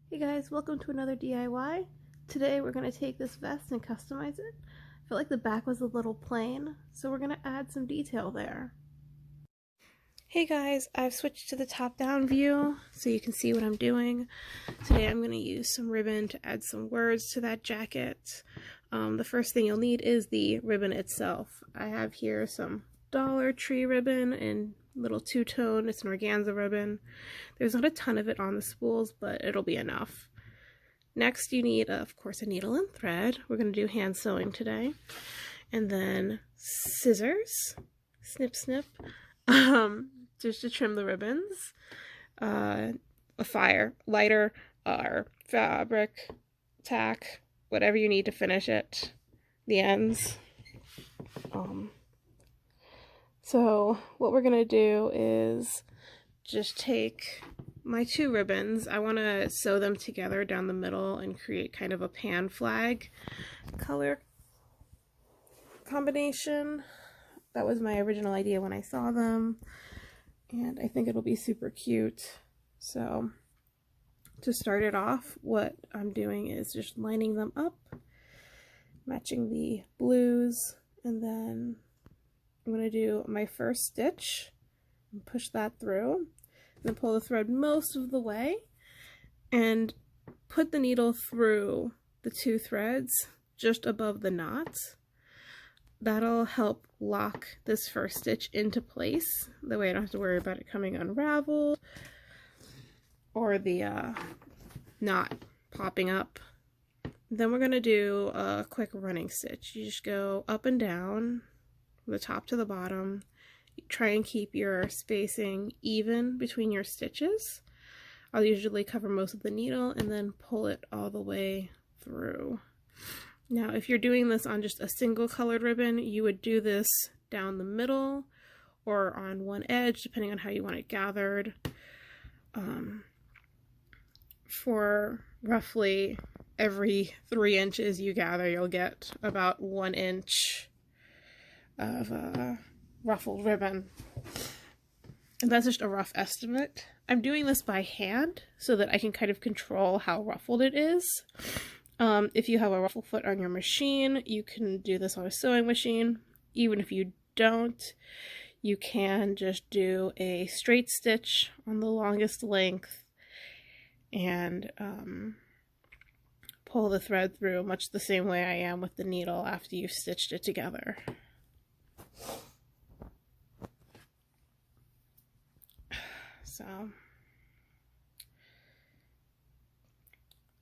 Hey guys, welcome to another DIY. Today we're going to take this vest and customize it. I feel like the back was a little plain, so we're going to add some detail there. Hey guys, I've switched to the top-down view so you can see what I'm doing. Today I'm going to use some ribbon to add some words to that jacket. The first thing you'll need is the ribbon itself. I have here some Dollar Tree ribbon in little two-tone. It's an organza ribbon. There's not a ton of it on the spools, but it'll be enough. Next you need, of course, a needle and thread. We're going to do hand sewing today. And then scissors, snip snip, just to trim the ribbons. A lighter, or fabric, tack, whatever you need to finish it, the ends. So what we're going to do is just take my two ribbons. I want to sew them together down the middle and create kind of a pan flag color combination. That was my original idea when I saw them, and I think it'll be super cute. So to start it off, what I'm doing is just lining them up, matching the blues, and then I'm going to do my first stitch and push that through, then pull the thread most of the way and put the needle through the two threads just above the knot. That'll help lock this first stitch into place. That way I don't have to worry about it coming unraveled or the knot popping up. Then we're going to do a quick running stitch. You just go up and down from the top to the bottom. You try and keep your spacing even between your stitches. I'll usually cover most of the needle and then pull it all the way through. Now, if you're doing this on just a single colored ribbon, you would do this down the middle or on one edge, depending on how you want it gathered. For roughly every 3 inches you gather, you'll get about 1 inch of ruffled ribbon. And that's just a rough estimate. I'm doing this by hand so that I can kind of control how ruffled it is. If you have a ruffle foot on your machine, you can do this on a sewing machine. Even if you don't, you can just do a straight stitch on the longest length and pull the thread through much the same way I am with the needle after you've stitched it together. So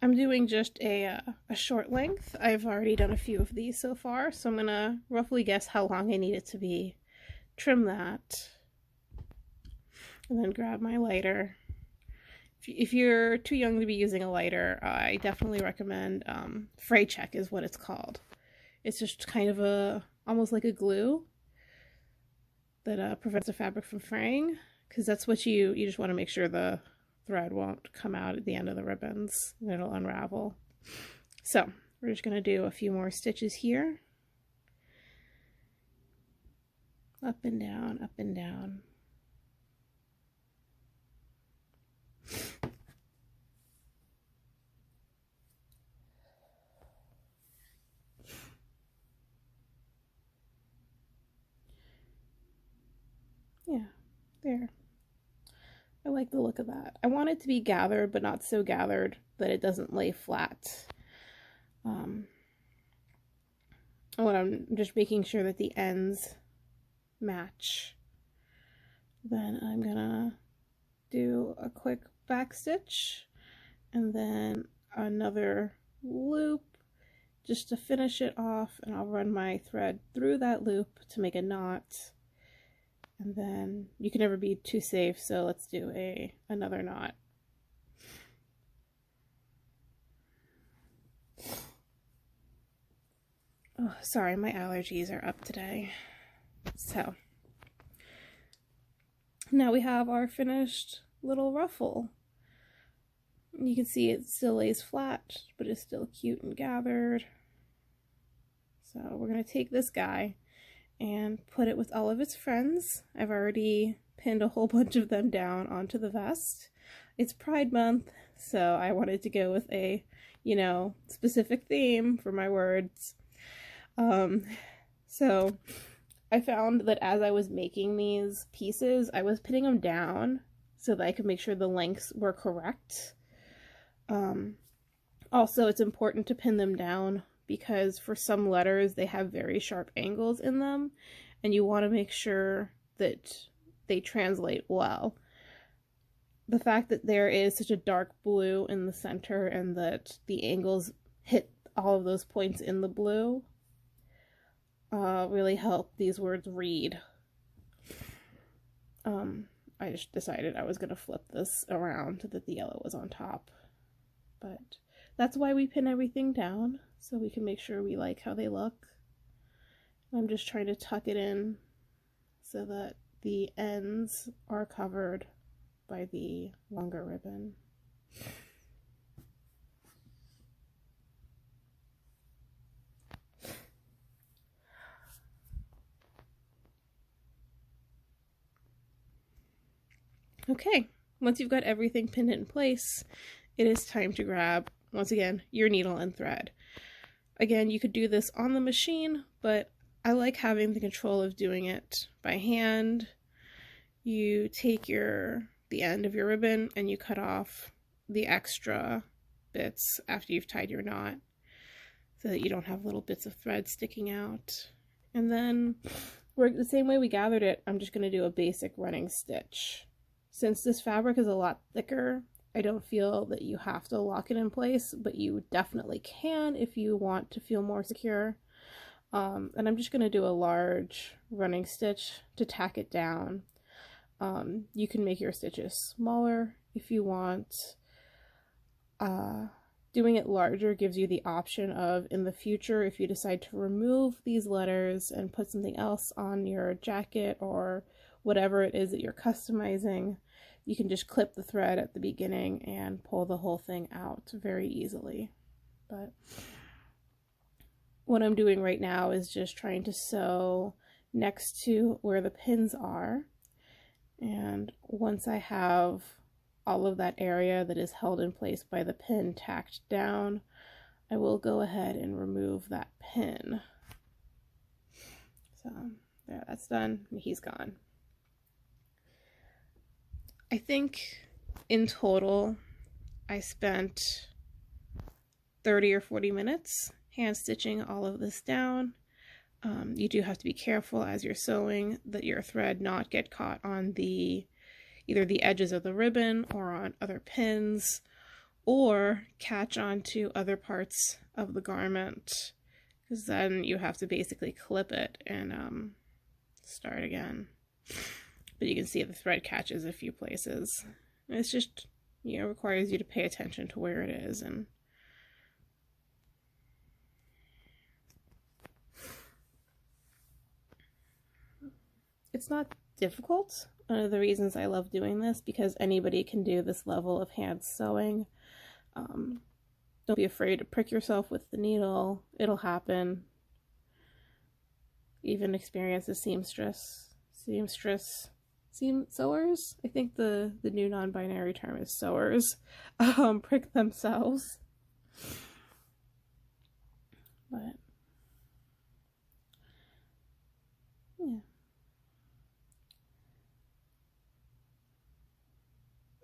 I'm doing just a short length. I've already done a few of these so far, so I'm gonna roughly guess how long I need it to be, trim that, and then grab my lighter. If you're too young to be using a lighter, I definitely recommend fray check is what it's called. It's just kind of almost like a glue that prevents the fabric from fraying, because that's what you just want to make sure the thread won't come out at the end of the ribbons and it'll unravel. So we're just going to do a few more stitches here. Up and down, up and down. Yeah, there. I like the look of that. I want it to be gathered, but not so gathered that it doesn't lay flat. I'm just making sure that the ends match. Then I'm gonna do a quick back stitch and then another loop just to finish it off, and I'll run my thread through that loop to make a knot. And then you can never be too safe, so let's do another knot. Oh, sorry, my allergies are up today. So now we have our finished little ruffle. You can see it still lays flat, but it's still cute and gathered. So we're going to take this guy and put it with all of its friends. I've already pinned a whole bunch of them down onto the vest. It's Pride Month, so I wanted to go with a, you know, specific theme for my words. So I found that as I was making these pieces, I was pinning them down so that I could make sure the lengths were correct. Also, it's important to pin them down because for some letters, they have very sharp angles in them, and you want to make sure that they translate well. The fact that there is such a dark blue in the center and that the angles hit all of those points in the blue really help these words read. I just decided I was going to flip this around so that the yellow was on top. But that's why we pin everything down, so we can make sure we like how they look. I'm just trying to tuck it in so that the ends are covered by the longer ribbon. Okay, once you've got everything pinned in place, it is time to grab, once again, your needle and thread. Again, you could do this on the machine, but I like having the control of doing it by hand. You take the end of your ribbon and you cut off the extra bits after you've tied your knot so that you don't have little bits of thread sticking out. And then, the same way we gathered it, I'm just going to do a basic running stitch. Since this fabric is a lot thicker, I don't feel that you have to lock it in place, but you definitely can if you want to feel more secure. And I'm just going to do a large running stitch to tack it down. You can make your stitches smaller if you want. Doing it larger gives you the option of, in the future, if you decide to remove these letters and put something else on your jacket or whatever it is that you're customizing, you can just clip the thread at the beginning and pull the whole thing out very easily. But what I'm doing right now is just trying to sew next to where the pins are. And once I have all of that area that is held in place by the pin tacked down, I will go ahead and remove that pin. So there, that's done, and he's gone. I think in total I spent 30 or 40 minutes hand stitching all of this down. You do have to be careful as you're sewing that your thread not get caught on either the edges of the ribbon or on other pins, or catch onto other parts of the garment, because then you have to basically clip it and start again. But you can see the thread catches a few places. It's just, you know, requires you to pay attention to where it is. And it's not difficult. One of the reasons I love doing this, because anybody can do this level of hand sewing. Don't be afraid to prick yourself with the needle. It'll happen. Even experienced as sewers, I think the new non-binary term is sewers, prick themselves. But yeah.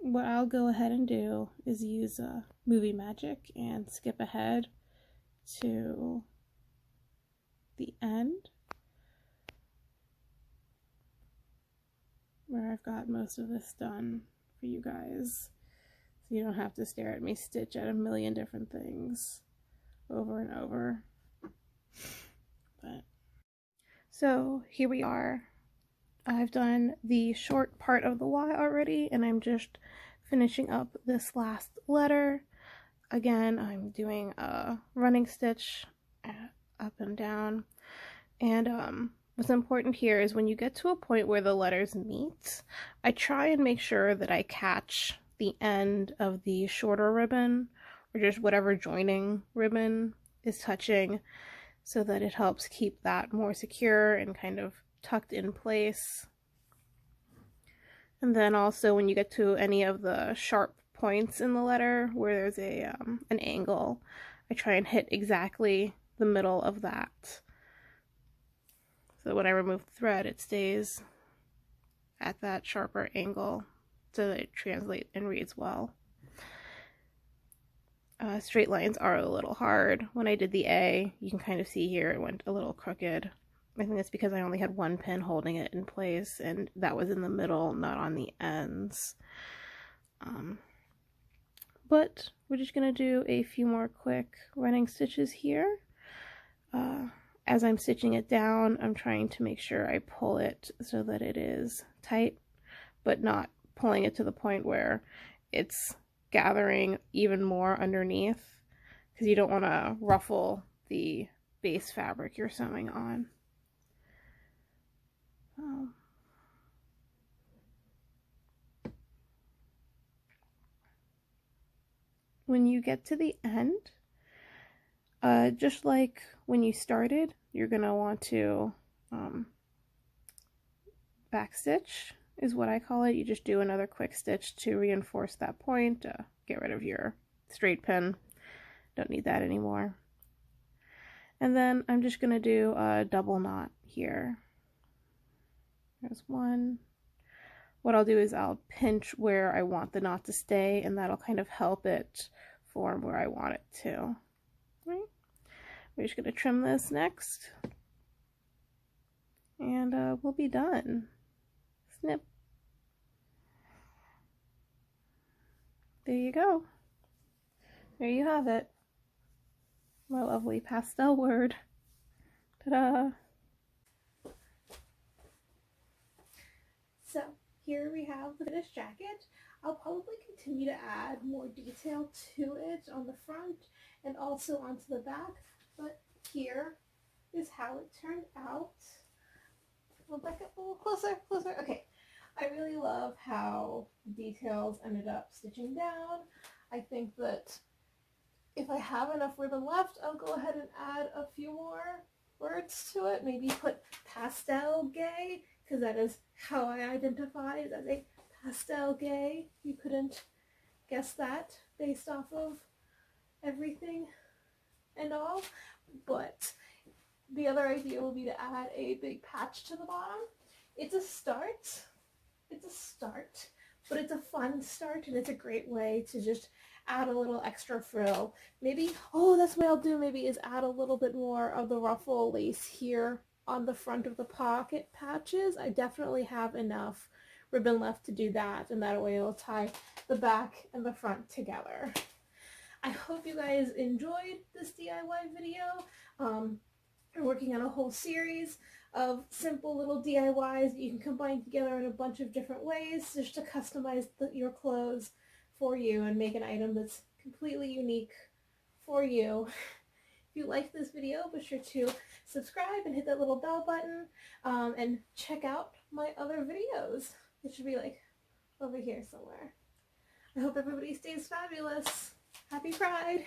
What I'll go ahead and do is use movie magic and skip ahead to the end, where I've got most of this done for you guys, so you don't have to stare at me stitch at a million different things over and over. But so here we are. I've done the short part of the Y already, and I'm just finishing up this last letter. Again, I'm doing a running stitch up and down, and what's important here is when you get to a point where the letters meet, I try and make sure that I catch the end of the shorter ribbon, or just whatever joining ribbon is touching, so that it helps keep that more secure and kind of tucked in place. And then also when you get to any of the sharp points in the letter where there's a an angle. I try and hit exactly the middle of that. So when I remove the thread, it stays at that sharper angle so that it translates and reads well. Straight lines are a little hard. When I did the A, you can kind of see here it went a little crooked. I think it's because I only had one pin holding it in place, and that was in the middle, not on the ends. But we're just going to do a few more quick running stitches here. As I'm stitching it down, I'm trying to make sure I pull it so that it is tight, but not pulling it to the point where it's gathering even more underneath, because you don't want to ruffle the base fabric you're sewing on. When you get to the end, just like when you started, you're going to want to backstitch is what I call it. You just do another quick stitch to reinforce that point, get rid of your straight pin. Don't need that anymore. And then I'm just going to do a double knot here. There's one. What I'll do is I'll pinch where I want the knot to stay, and that'll kind of help it form where I want it to. Right? We're just going to trim this next, and we'll be done. Snip. There you go. There you have it. My lovely pastel word. Ta-da! So here we have the finished jacket. I'll probably continue to add more detail to it on the front and also onto the back, but here is how it turned out. We'll back up a little closer, okay. I really love how details ended up stitching down. I think that if I have enough ribbon left, I'll go ahead and add a few more words to it. Maybe put pastel gay, because that is how I identify as a pastel gay. You couldn't guess that based off of everything and all. But the other idea will be to add a big patch to the bottom. It's a start. It's a start, but it's a fun start, and it's a great way to just add a little extra frill. Maybe, oh, that's what I'll do, maybe is add a little bit more of the ruffle lace here on the front of the pocket patches. I definitely have enough ribbon left to do that, and that way it'll tie the back and the front together. I hope you guys enjoyed this DIY video. I'm working on a whole series of simple little DIYs that you can combine together in a bunch of different ways just to customize your clothes for you and make an item that's completely unique for you. If you liked this video, be sure to subscribe and hit that little bell button, and check out my other videos. It should be like over here somewhere. I hope everybody stays fabulous. Happy Pride!